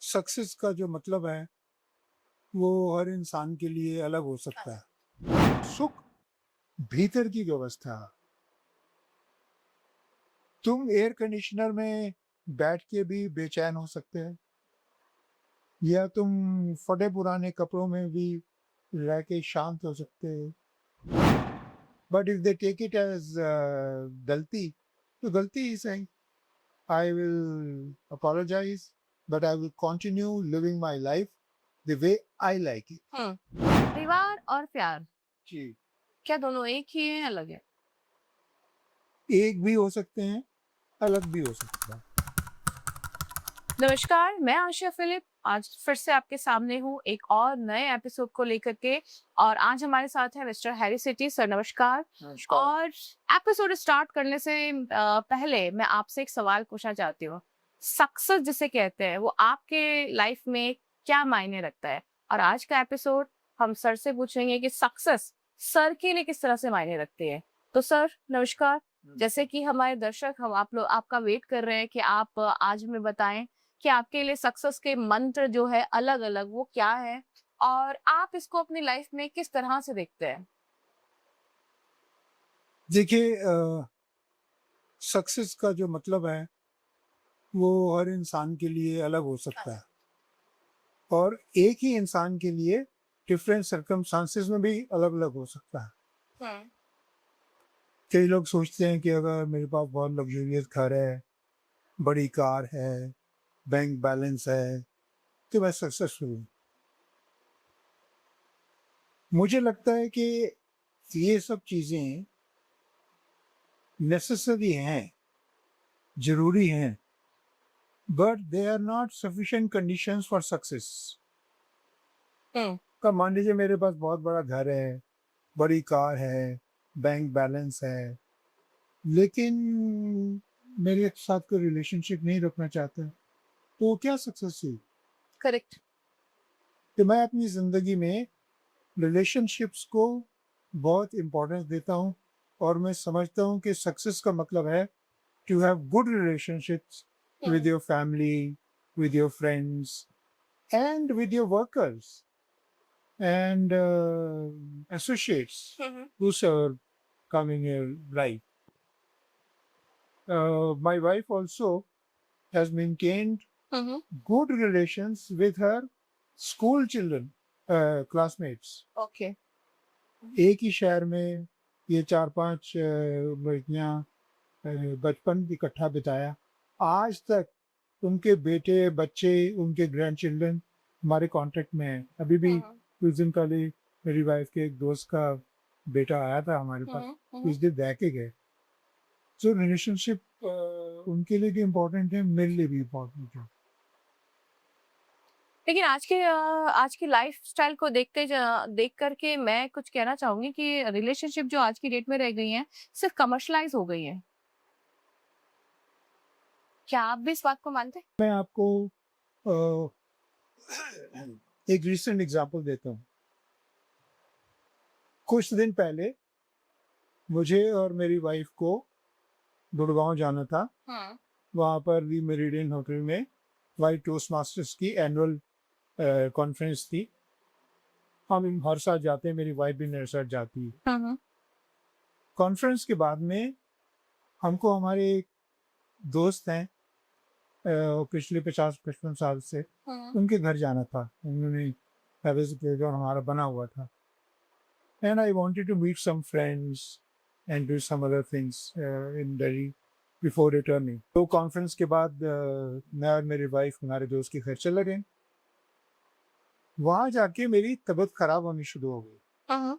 Success का जो मतलब है वो हर इंसान के लिए अलग हो सकता है। सुख भीतर की व्यवस्था। तुम एयर कंडीशनर में बैठ के भी बेचैन हो सकते हैं या तुम फटे पुराने कपड़ों में भी रह के शांत हो सकते हैं। But if they take it as गलती तो गलती ही सही। I will apologize, but I will continue living my life the way I like it. परिवार और प्यार जी, क्या दोनों एक ही है अलग है? एक भी हो सकते हैं, अलग भी हो सकता है। नमस्कार, मैं आशा फिलिप आज फिर से आपके सामने हूँ एक और नए एपिसोड को लेकर के। और आज हमारे साथ है मिस्टर हैरी सिटी सर। नमस्कार। नमस्कार। और एपिसोड स्टार्ट करने से पहले मैं आपसे एक सवाल पूछना चाहती हूँ। सक्सेस जिसे कहते हैं वो आपके लाइफ में क्या मायने रखता है? और आज का एपिसोड हम सर से पूछेंगे कि सक्सेस सर के लिए किस तरह से मायने रखती है। तो सर नमस्कार। जैसे कि हमारे दर्शक हम आप लोग आपका वेट कर रहे हैं कि आप आज हमें बताएं कि आपके लिए सक्सेस के मंत्र जो है अलग-अलग वो क्या है? और आप इसको अपनी लाइफ में किस तरह से देखते हैं? देखिए सक्सेस का जो मतलब है वो हर इंसान के लिए अलग हो सकता है और एक ही इंसान के लिए डिफरेंट सर्कमस्टांसेस में भी अलग-अलग हो सकता है। हुँ। कई लोग सोचते हैं कि अगर मेरे पास बहुत लग्ज़रियस घर है, बड़ी कार है, बैंक बैलेंस है, तो मैं सक्सेसफुल हूँ। मुझे लगता है कि ये सब चीज़ें नेसेसरी हैं, ज़रूरी हैं, but they are not sufficient conditions for success. हुँ। का मान लीजिए मेरे पास बहुत बड़ा घर है, बड़ी कार है, बैंक बैलेंस है, लेकिन मेरे साथ कोई रिलेशनशिप नहीं रखना चाहता, तो वो क्या सक्सेस हुई? करेक्ट। तो मैं अपनी ज़िंदगी में रिलेशनशिप्स को बहुत इम्पोर्टेंस देता हूँ और मैं समझता हूँ कि सक्सेस का मतलब है to have good relationships with hmm. your family, with your friends, and with your workers and associates, hmm, hmm. whosoever come in your life. My wife also has maintained hmm, hmm. good relations with her school children, classmates. Okay. एक ही शहर में ये 4-5 लड़कियाँ बचपन इकट्ठा बिताया। आज तक उनके बेटे, बच्चे, उनके ग्रैंडचिल्ड्रन हमारे कॉन्टैक्ट में हैं। अभी भी हुँ, हुँ। कुछ दिन पहले मेरी वाइफ़ के एक दोस्त का बेटा आया था हमारे हुँ, पास, हुँ। हुँ, कुछ हुँ। दिन रह के गए। सो रिलेशनशिप उनके लिए भी इम्पोर्टेंट है, मेरे लिए भी इम्पोर्टेंट है। लेकिन आज की लाइफ़स्टाइल को देख कर के मैं कुछ कहना चाहूँगी कि रिलेशनशिप जो आज की डेट में रह गई हैं, सिर्फ़ कमर्शियलाइज़ हो गई हैं। क्या आप भी इस बात को मानते हैं? मैं आपको अ, एक रीसेंट एग्ज़ाम्पल देता हूँ। कुछ दिन पहले मुझे और मेरी वाइफ़ को गुड़गाँव जाना था। हाँ। वहाँ पर दी मेरिडियन होटल में व्हाइट टोस्ट मास्टर्स की एनुअल कॉन्फ्रेंस थी। हम हर साल जाते हैं, मेरी वाइफ भी मेरे साथ जाती है। हुँ, हुँ। कॉन्फ्रेंस के बाद में हमको हमारे एक दोस्त हैं पिछले 50-55 साल से, हुँ। उनके घर जाना था। उन्होंने पैलेस प्लेग्राउंड हमारा बना हुआ था and I wanted to meet some friends and do some other things in Delhi before returning. तो कॉन्फ्रेंस के बाद मैं और मेरी वाइफ हमारे दोस्त के घर चले गए। वहाँ जाके मेरी तबीयत खराब होनी शुरू हो गई हुँ, हुँ।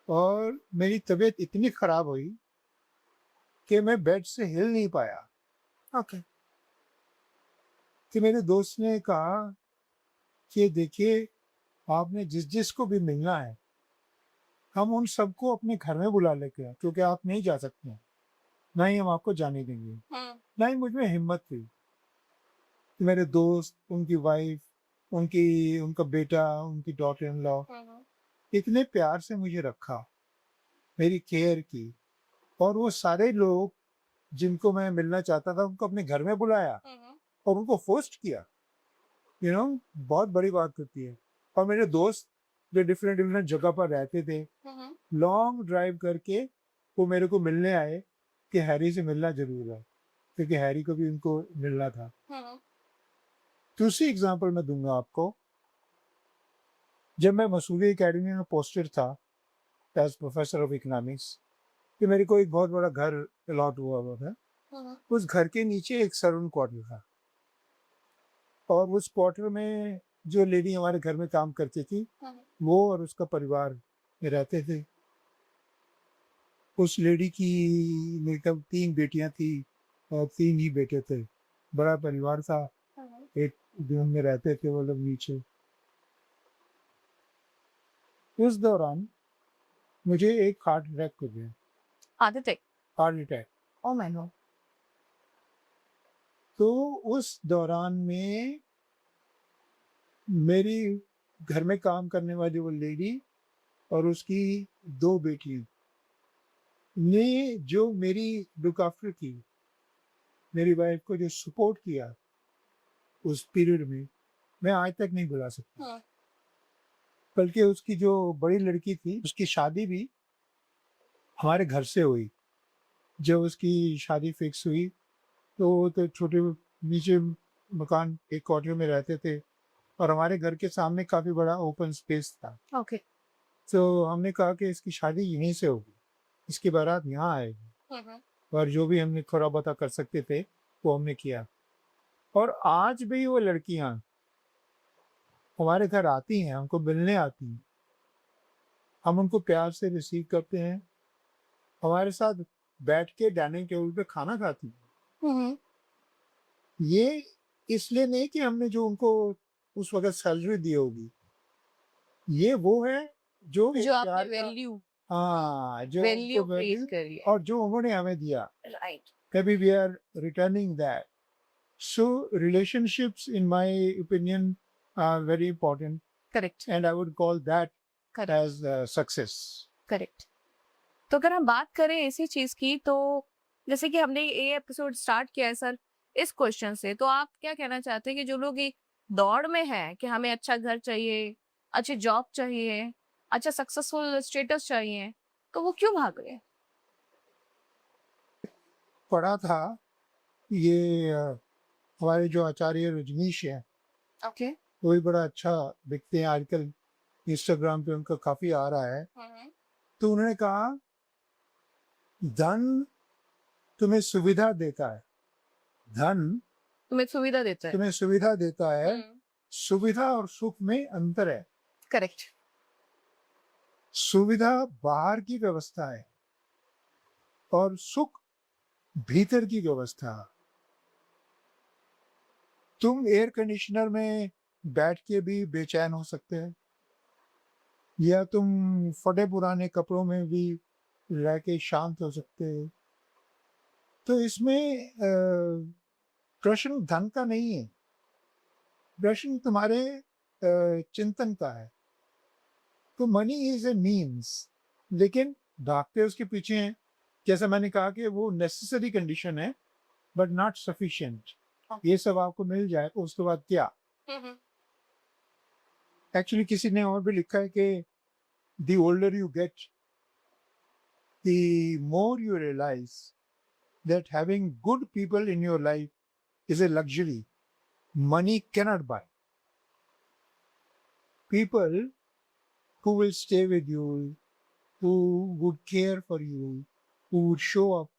और मेरी तबीयत इतनी खराब हुई कि मैं बेड से हिल नहीं पाया। ओके। कि मेरे दोस्त ने कहा कि देखिए, आपने जिस-जिस को भी मिलना है, हम उन सबको अपने घर में बुला लेके आए क्योंकि आप नहीं जा सकते हैं, ना ही हम आपको जाने देंगे। हुँ। ना ही मुझ में हिम्मत थी कि मेरे दोस्त, उनकी वाइफ़, उनका बेटा, उनकी डॉटर इन लॉ हुँ, हुँ। इतने प्यार से मुझे रखा, मेरी केयर की और वो सारे लोग जिनको मैं मिलना चाहता था उनको अपने घर में बुलाया और उनको फोर्स किया, बहुत बड़ी बात होती है। और मेरे दोस्त जो डिफरेंट डिफरेंट जगह पर रहते थे, लॉन्ग ड्राइव करके वो मेरे को मिलने आए कि हैरी से मिलना जरूर है, क्योंकि हैरी को भी उनको मिलना था। दूसरी एग्जांपल मैं दूंगा आपको। जब मैं मसूरी एकेडमी में पोस्टेड था एज प्रोफेसर ऑफ इकोनॉमिक्स, कि मेरे को एक बहुत बड़ा घर अलॉट हुआ था। उस घर के नीचे एक सर्वेंट क्वार्टर था और उस क्वार्टर में जो लेडी हमारे घर में काम करती थी वो और उसका परिवार रहते थे। उस लेडी की मेरे ख्याल 3 बेटियां थी और 3 ही बेटे थे। बड़ा परिवार था। एक रूम में रहते थे वो लोग नीचे। उस दौरान मुझे एक हार्ट अटैक हो गया। Heart attack. Oh my God. तो उस दौरान में मेरी घर में काम करने वाली वो लेडी और उसकी 2 बेटियां ने जो मेरी लुक आफ्टर की, मेरी वाइफ को जो सपोर्ट किया उस पीरियड में, मैं आज तक नहीं भुला सकता। बल्कि उसकी जो बड़ी लड़की थी उसकी शादी भी हमारे घर से हुई। जब उसकी शादी फिक्स हुई तो वो तो छोटे नीचे मकान एक क्वार्टर में रहते थे और हमारे घर के सामने काफ़ी बड़ा ओपन स्पेस था। ओके। तो हमने कहा कि इसकी शादी यहीं से होगी, इसकी बारात यहाँ आएगी। और जो भी हमने थोड़ा बहुत कर सकते थे वो हमने किया। और आज भी वो लड़कियाँ हमारे घर आती हैं, हमको मिलने आती हैं, हम उनको प्यार से रिसीव करते हैं, हमारे साथ बैठ के डाइनिंग टेबल पे खाना खाती हैं। ये इसलिए नहीं कि हमने जो उनको उस वक्त सैलरी दी होगी, ये वो है जो एक जो आपने प्यार का, वैल्यू हाँ, जो वैल्यू उनको क्रिएट वैल्यू करी है। और जो उन्होंने हमें दिया, right. maybe we are returning that. So relationships, in my opinion, are very important, correct and I would call that correct as success. Correct. तो अगर हम बात करें इसी चीज की, तो जैसे कि हमने ये एपिसोड स्टार्ट किया है सर इस क्वेश्चन से, तो आप क्या कहना चाहते हैं कि जो लोग एक दौड़ में है कि हमें अच्छा घर चाहिए, अच्छी जॉब चाहिए, अच्छा सक्सेसफुल स्टेटस चाहिए, तो वो क्यों भाग रहे हैं? पढ़ा था ये हमारे जो आचार्य रजनीश हैं ओके। वो भी बड़ा अच्छा दिखते हैं आजकल, इंस्टाग्राम पे उनका काफ़ी आ रहा है। तो उन्होंने कहा धन तुम्हें सुविधा देता है, धन तुम्हें सुविधा देता है। तुम्हें सुविधा देता है, सुविधा और सुख में अंतर है। करेक्ट। सुविधा बाहर की व्यवस्था है और सुख भीतर की व्यवस्था। तुम एयर कंडीशनर में बैठ के भी बेचैन हो सकते हैं, या तुम फटे पुराने कपड़ों में भी रह के शांत हो सकते हैं। तो इसमें प्रश्न धन का नहीं है, प्रश्न तुम्हारे चिंतन का है। तो मनी इज ए मीन्स, लेकिन भागते उसके पीछे हैं। जैसा मैंने कहा कि वो नेसेसरी कंडीशन है बट नॉट सफिशिएंट। ये सब आपको मिल जाए तो उसके बाद क्या? एक्चुअली किसी ने और भी लिखा है कि the older you get, the more you realize that having good people in your life is a luxury money cannot buy. People who will stay with you, who would care for you, who would show up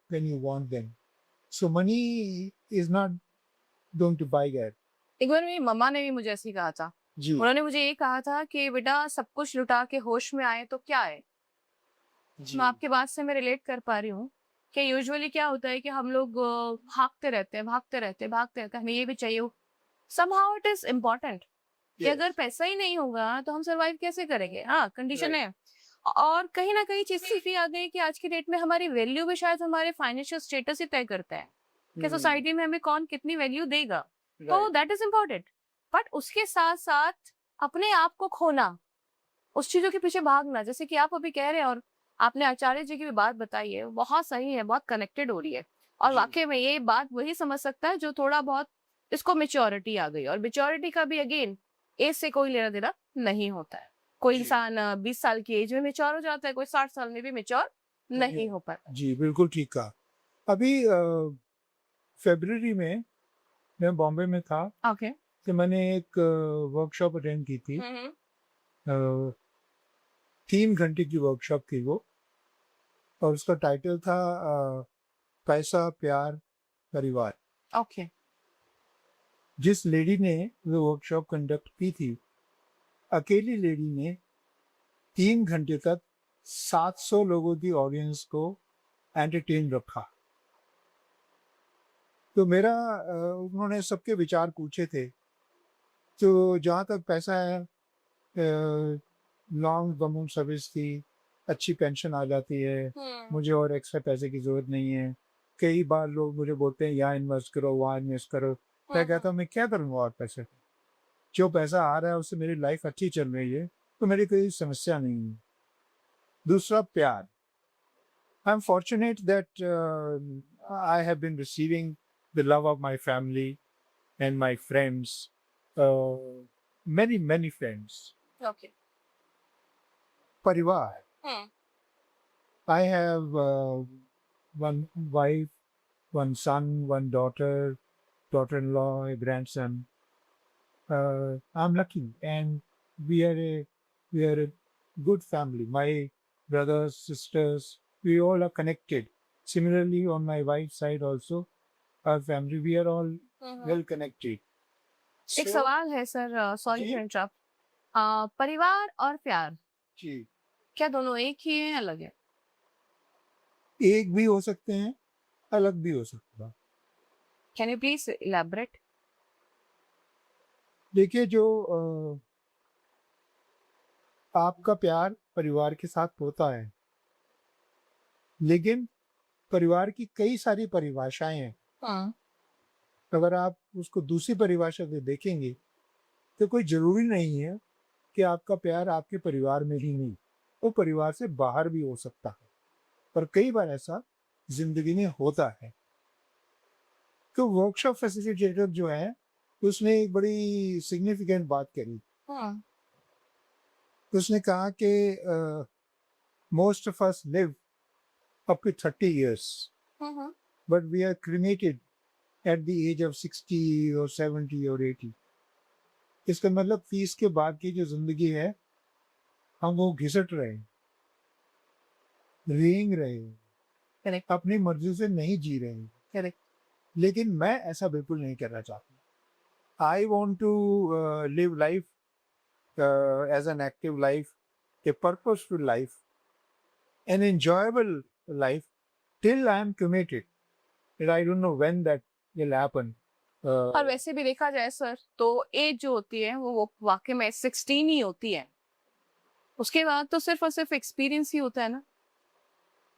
when you want them. So money is not going to buy that. एक बार मेरी मम्मा ने भी मुझे ऐसे ही कहा था। जी उन्होंने मुझे ये कहा था कि बेटा सब कुछ लुटा के होश में आए तो क्या है। जी मैं आपके बात से मैं रिलेट कर पा रही हूँ कि यूजुअली क्या होता है कि हम लोग भागते रहते हैं भागते रहते हैं भागते रहते हैं, हमें ये भी चाहिए। समहाउ इट इज इम्पोर्टेंट कि Yes. अगर पैसा ही नहीं होगा तो हम सरवाइव कैसे करेंगे। हाँ, कंडीशन Right. है। और कहीं ना कहीं चीज भी आ गई कि आज की डेट में हमारी वैल्यू भी शायद हमारे फाइनेंशियल स्टेटस ही तय करता है कि सोसाइटी में हमें कौन कितनी वैल्यू देगा। तो Right. That is important. But उसके साथ साथ अपने आप को खोना, उस चीजों के पीछे भागना, जैसे कि आप अभी कह रहे हैं और आपने आचार्य जी की भी बात बताई है, वो बहुत सही है, बहुत कनेक्टेड हो रही है। और जी। वाकई में ये बात वही समझ सकता है जो थोड़ा बहुत इसको मेच्योरिटी आ गई, और मेच्योरिटी का भी अगेन एज से कोई लेना देना नहीं होता है। कोई जी। इंसान 20 साल की एज में मेच्योर हो जाता है, कोई 60 साल में भी मेच्योर नहीं नहीं हो हो पाता। जी, बिल्कुल ठीक कहा। अभी फ़रवरी में मैं बॉम्बे में था, ओके। तो मैंने एक वर्कशॉप अटेंड की थी। हम्म। अ, 3 घंटे की वर्कशॉप थी वो, और उसका टाइटल था पैसा, प्यार, परिवार। ओके। जिस लेडी ने वो वर्कशॉप कंडक्ट की थी, अकेली लेडी ने 3 घंटे तक 700 लोगों की ऑडियंस को एंटरटेन रखा। तो मेरा उन्होंने सबके विचार पूछे थे। तो जहाँ तक पैसा है, लॉन्ग गवर्नमेंट सर्विस थी, अच्छी पेंशन आ जाती है, मुझे और एक्स्ट्रा पैसे की ज़रूरत नहीं है। कई बार लोग मुझे बोलते हैं यहाँ इन्वेस्ट करो, वहाँ इन्वेस्ट करो। मैं कहता हूँ मैं क्या करूँगा और पैसे? जो पैसा आ रहा है उससे मेरी लाइफ अच्छी चल रही है, तो मेरी कोई समस्या नहीं है। दूसरा, प्यार। I am fortunate that I have been receiving the love of my family and my friends, many friends. Okay. परिवार, I have one wife, one son, one daughter, daughter-in-law, a grandson. I'm lucky, and we are a good family. My brothers, sisters, we all are connected. Similarly, on my wife's side also, our family, we are all well connected. एक So, सवाल है sir, sorry ji, to interrupt. परिवार और प्यार जी, क्या दोनों एक ही है, अलग है? एक भी हो सकते हैं, अलग भी हो सकता है। Can you please elaborate? देखिए, जो आपका प्यार परिवार के साथ होता है, लेकिन परिवार की कई सारी परिभाषाएं हैं। हाँ। अगर आप उसको दूसरी परिभाषा से देखेंगे, तो कोई ज़रूरी नहीं है कि आपका प्यार आपके परिवार में ही नहीं, वो परिवार से बाहर भी हो सकता है। पर कई बार ऐसा ज़िंदगी में होता है। तो वर्कशॉप फैसिलिटेटर जो है, उसने एक बड़ी सिग्निफिकेंट बात करी। हाँ। उसने कहा कि most of us live up to 30 years, हाँ। But we are cremated at the age of 60 और 70 और 80। इसका मतलब 30 के बाद की जो ज़िंदगी है, हम वो घिसट रहे हैं, रेंग रहे हैं, करेक्ट। अपनी मर्ज़ी से नहीं जी रहे हैं। करेक्ट। लेकिन मैं ऐसा बिल्कुल नहीं करना चाहता। I want to live life as an active life, a purposeful life, an enjoyable life till I am committed. And I don't know when that will happen. और वैसे भी देखा जाए सर, तो एज जो होती है वो वाकई में 16 ही होती है। उसके बाद तो सिर्फ और सिर्फ एक्सपीरियंस ही होता है ना।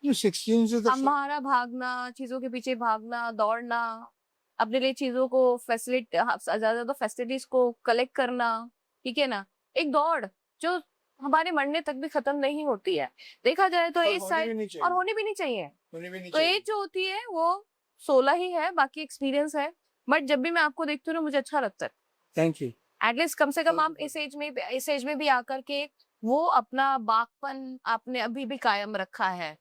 जो 16 से तो हमारा भागना, चीजों के पीछे भागना, दौड़ना, अपने लिए चीजों को ज्यादा फैसिलिटीज को कलेक्ट करना, ठीक है ना, एक दौड़ जो हमारे मरने तक भी खत्म नहीं होती है। देखा जाए तो और इस होनी भी साइड, नहीं और चाहिए, होनी भी नहीं चाहिए। होनी भी नहीं तो चाहिए। एज जो होती है वो 16 ही है, बाकी एक्सपीरियंस है। बट जब भी मैं आपको देखती हूँ ना, मुझे अच्छा लगता है। Thank you. एटलीस्ट कम से कम आप बहुत इस एज में भी आकर के वो अपना बाकपन आपने अभी भी कायम रखा है।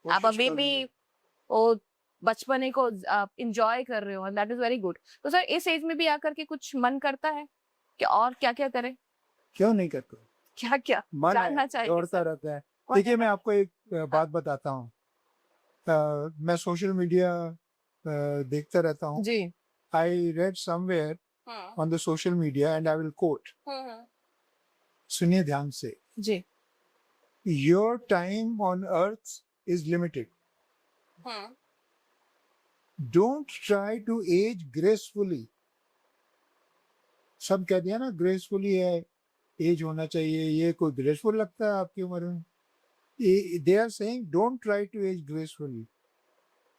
आप कोशिश अभी भी करूंगा। वो बचपने को आप इंजॉय कर रहे हो, and that is very good. तो सर इस एज में भी आकर के कुछ मन करता है कि और क्या क्या करें, क्यों नहीं करते? क्या क्या मन जानना है, चाहिए दौड़ता सर? रहता है। What देखिए, is मैं that? आपको एक बात बताता हूँ। मैं सोशल मीडिया देखता रहता हूँ। जी। आई रेड समवेयर हाँ। On the social media and I will quote, हाँ। सुनिए ध्यान से। जी। Your time on earth is limited, हाँ। Don't try to age gracefully. सब कह दिया ना ग्रेसफुली है, एज होना चाहिए, ये कोई ग्रेसफुल लगता है आपकी उम्र में? They are saying don't try to age gracefully,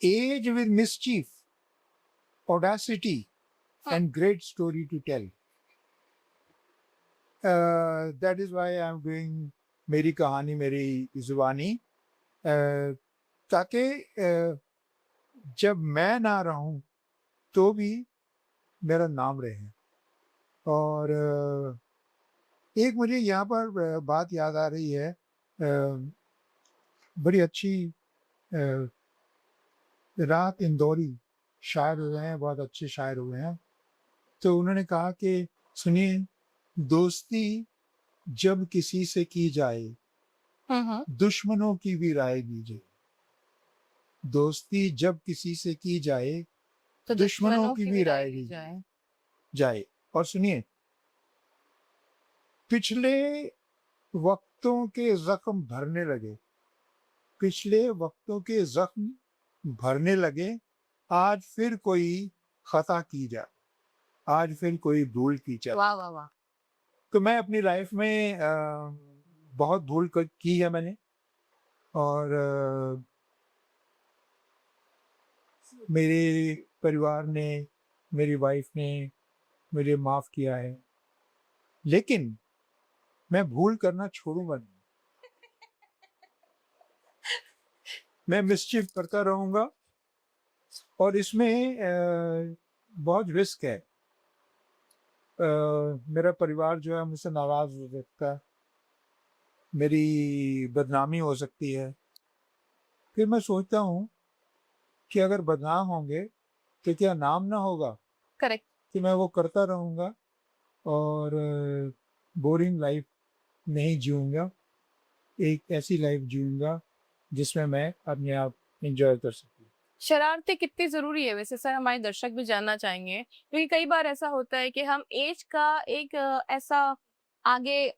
age with mischief, audacity and great story to tell. That is why I am doing मेरी कहानी मेरी जुबानी, ताकि जब मैं ना रहूं तो भी मेरा नाम रहे। और एक मुझे यहाँ पर बात याद आ रही है, बड़ी अच्छी अ, राहत इंदौरी शायर हुए हैं, बहुत अच्छे शायर हुए हैं। तो उन्होंने कहा कि सुनिए, दोस्ती जब किसी से की जाए, दुश्मनों की भी राय लीजिए। दोस्ती जब किसी से की जाए, तो दुश्मनों की भी राय ली जाए। जाए। और सुनिए, पिछले वक्तों के जख्म भरने लगे, पिछले वक्तों के जख्म भरने लगे, आज फिर कोई खता की जाए, आज फिर कोई भूल की जाए। वाह वाह वाह। तो मैं अपनी लाइफ में बहुत भूल की है मैंने। और मेरे परिवार ने, मेरी वाइफ ने मुझे माफ़ किया है, लेकिन मैं भूल करना छोड़ूंगा नहीं। मैं मिसचिफ करता रहूंगा, और इसमें बहुत रिस्क है। मेरा परिवार जो है मुझसे नाराज हो सकता है, मेरी बदनामी हो सकती है। फिर मैं सोचता हूँ कि अगर बदनाम होंगे तो क्या नाम ना होगा, करेक्ट। कि मैं वो करता रहूँगा और बोरिंग लाइफ नहीं जीऊँगा, एक ऐसी लाइफ जीऊँगा जिसमें मैं अपने आप एंजॉय कर सकूँ। शरारतें कितनी जरूरी है वैसे सर, हमारे दर्शक भी जानना चाहेंगे, क्योंकि कई बार ऐसा होता है कि हम एज का एक ऐसा आगे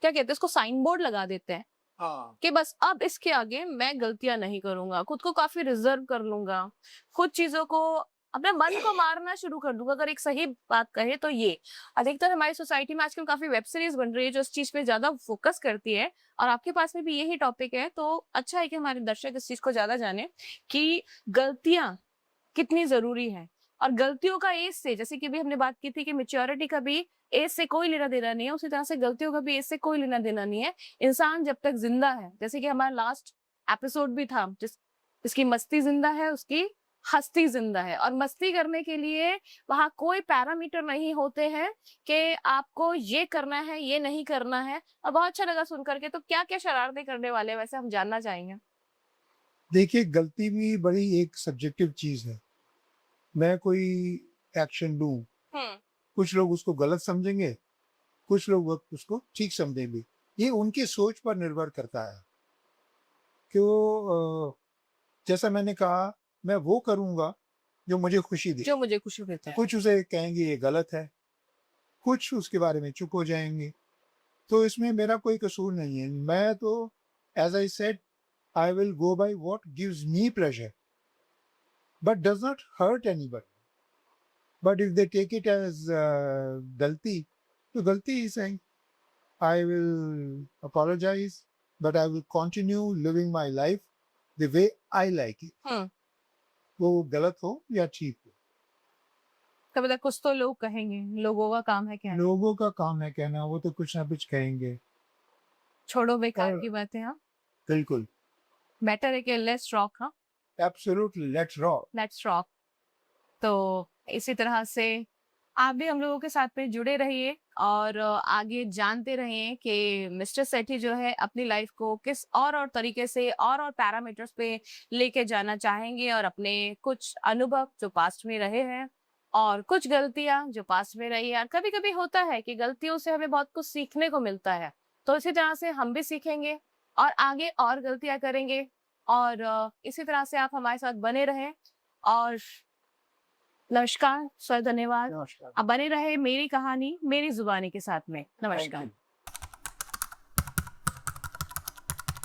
क्या कहते हैं उसको साइन बोर्ड लगा देते हैं हाँ, कि बस अब इसके आगे मैं गलतियां नहीं करूंगा, खुद को काफी रिजर्व कर लूंगा, खुद चीजों को अपने मन को मारना शुरू कर दूंगा। अगर एक सही बात कहे तो ये अधिकतर हमारी सोसाइटी में आजकल काफी वेब सीरीज बन रही है जो इस चीज पे ज्यादा फोकस करती है, और आपके पास में भी यही टॉपिक है, तो अच्छा है कि हमारे दर्शक इस चीज को ज्यादा जाने कि गलतियां कितनी जरूरी है। और गलतियों का एज से, जैसे कि अभी हमने बात की थी कि मेच्योरिटी का भी एज से कोई लेना देना नहीं है, उसी तरह से गलतियों का भी एज से कोई लेना देना नहीं है। इंसान जब तक जिंदा है, जैसे कि हमारा लास्ट एपिसोड भी था, जिसकी मस्ती जिंदा है उसकी हस्ती जिंदा है। और मस्ती करने के लिए वहां कोई पैरामीटर नहीं होते हैं कि आपको ये करना है ये नहीं करना है। और बहुत अच्छा लगा सुन करके। तो क्या क्या शरारतें करने वाले हैं वैसे, हम जानना चाहेंगे। देखिए, गलती भी बड़ी एक सब्जेक्टिव चीज़ है। मैं कोई एक्शन लूँ, कुछ लोग उसको गलत समझेंगे, कुछ लोग उसको ठीक समझेंगे। ये उनकी सोच पर निर्भर करता है कि वो जैसा मैंने कहा, मैं वो करूँगा जो मुझे खुशी दे। जो मुझे खुशी देता है। कुछ उसे कहेंगे ये गलत है, कुछ उसके बारे में चुप हो जाएँगे। तो इसमें मेरा कोई कसूर नहीं है। मैं तो as I said, I will go by what gives me pleasure but does not hurt anybody. But if they take it as गलती, तो गलती ही सही। I will apologize, but I will continue living my life the way I like it. वो गलत हो या ठीक हो, कभी तक कुछ तो लोग कहेंगे, लोगों का काम है कहना। लोगों का काम है कहना, वो तो कुछ ना कुछ कहेंगे। छोड़ो बेकार और की बातें। हाँ, बिल्कुल, बेटर है कि लेट्स रॉक। हाँ, absolutely, let's rock. Let's rock. तो इसी तरह से आप भी हम लोगों के साथ में जुड़े रहिए और आगे जानते रहिए कि मिस्टर सेठी जो है अपनी लाइफ को किस और तरीके से और पैरामीटर्स पे लेके जाना चाहेंगे, और अपने कुछ अनुभव जो पास्ट में रहे हैं और कुछ गलतियां जो पास्ट में रही है। कभी कभी होता है कि गलतियों से हमें बहुत कुछ सीखने को मिलता है, तो इसी तरह से हम भी सीखेंगे और आगे और गलतियां करेंगे। और इसी तरह से आप हमारे साथ बने रहें। और नमस्कार सर, धन्यवाद। नमस्कार। अब बने रहे मेरी कहानी मेरी जुबानी के साथ में। थैंक नमस्कार। यू।